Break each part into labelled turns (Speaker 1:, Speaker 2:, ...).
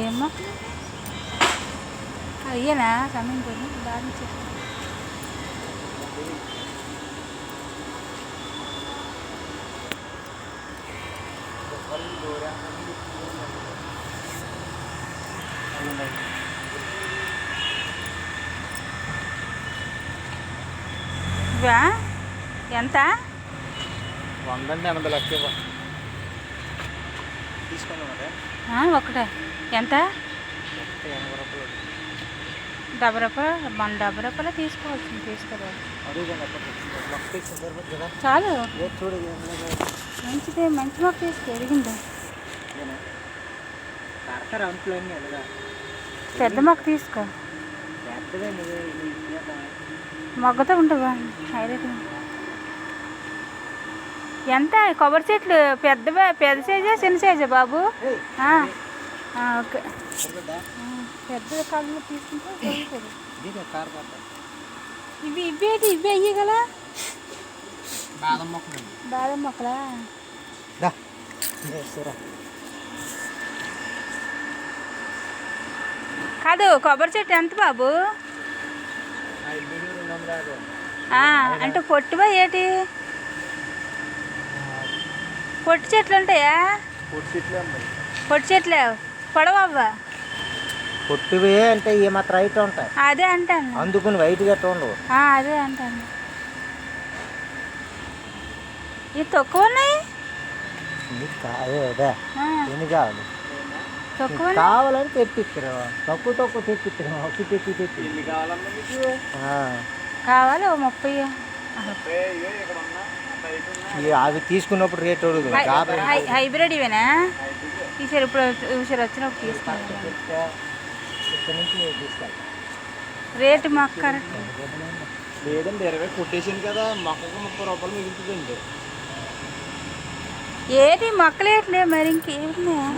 Speaker 1: ఏమో అయ్యేనా సమయం పోయి దాని చెప్తా ఎంత
Speaker 2: 180 లక్షలు తీసుకున్నామంటే
Speaker 1: ఒకటే ఎంత 70 రూపాయలు మన 70 రూపాయలు తీసుకోవాల్సింది తీసుకోవాలి చాలు మంచిదే మంచి మొక్క తీసుకో ఎదిగిందా పెద్ద మొక్క తీసుకో మొగ్గతో ఉంటావా హైలైట్ ఎంత కొబ్బరి చెట్లు పెద్ద సైజా చిన్న సైజా బాబు ఓకే పెద్ద కాలంలో తీసుకుంటే ఇవి అయ్యగల బాదం మొక్కలా కాదు కొబ్బరి చెట్టు ఎంత బాబు అంటే పొట్టువా ఏటి పొట్టు చెట్లు ఉంటాయా పొట్టు చెట్లే పొడవవ్వా
Speaker 2: పొట్టివే అంటే ఏమాత్రం రైట్ ఉంటాయి
Speaker 1: అదే అంటాను
Speaker 2: అందుకుని వైట్ గట్ట ఉండవు
Speaker 1: అదే అంటాను ఇవి తక్కువ ఉన్నాయి
Speaker 2: ఎన్ని కావాలి
Speaker 1: తక్కువ
Speaker 2: కావాలని తెప్పిస్తారు తక్కువ తెప్పిస్తారు ఒకటి తెప్పి
Speaker 1: కావాలి 30
Speaker 2: అవి తీసుకున్నప్పుడు రేట్
Speaker 1: హైబ్రిడ్ ఇవేనా ఈసారి ఇప్పుడు ఈసారి వచ్చినప్పుడు తీసుకోవాలి రేటు మాకు కరెక్ట్
Speaker 2: లేదండి 20 కొట్టేసాను కదా మొక్కకు 30 రూపాయలు మిగులుతుందండి
Speaker 1: ఏటి మొక్కలేట్లే మరి ఇంకేమున్నాయా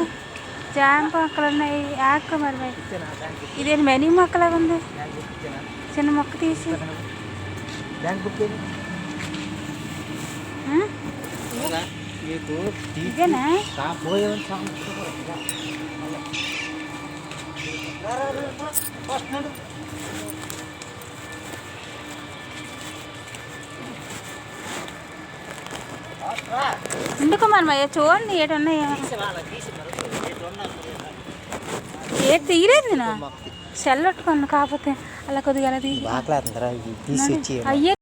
Speaker 1: జామ మొక్కలు ఉన్నాయి ఆకు మరి ఇదేంటి మెనీ మొక్కలాగా ఉంది చిన్న మొక్క తీసి ఇదేనా ఎందుకు మరి చూడండి ఏటి ఉన్నాయా ఏటి తీయలేదు నేను సెల్ పట్టుకోండి కాకపోతే అలా కొద్దిగా అలా తీసి
Speaker 2: అయ్యే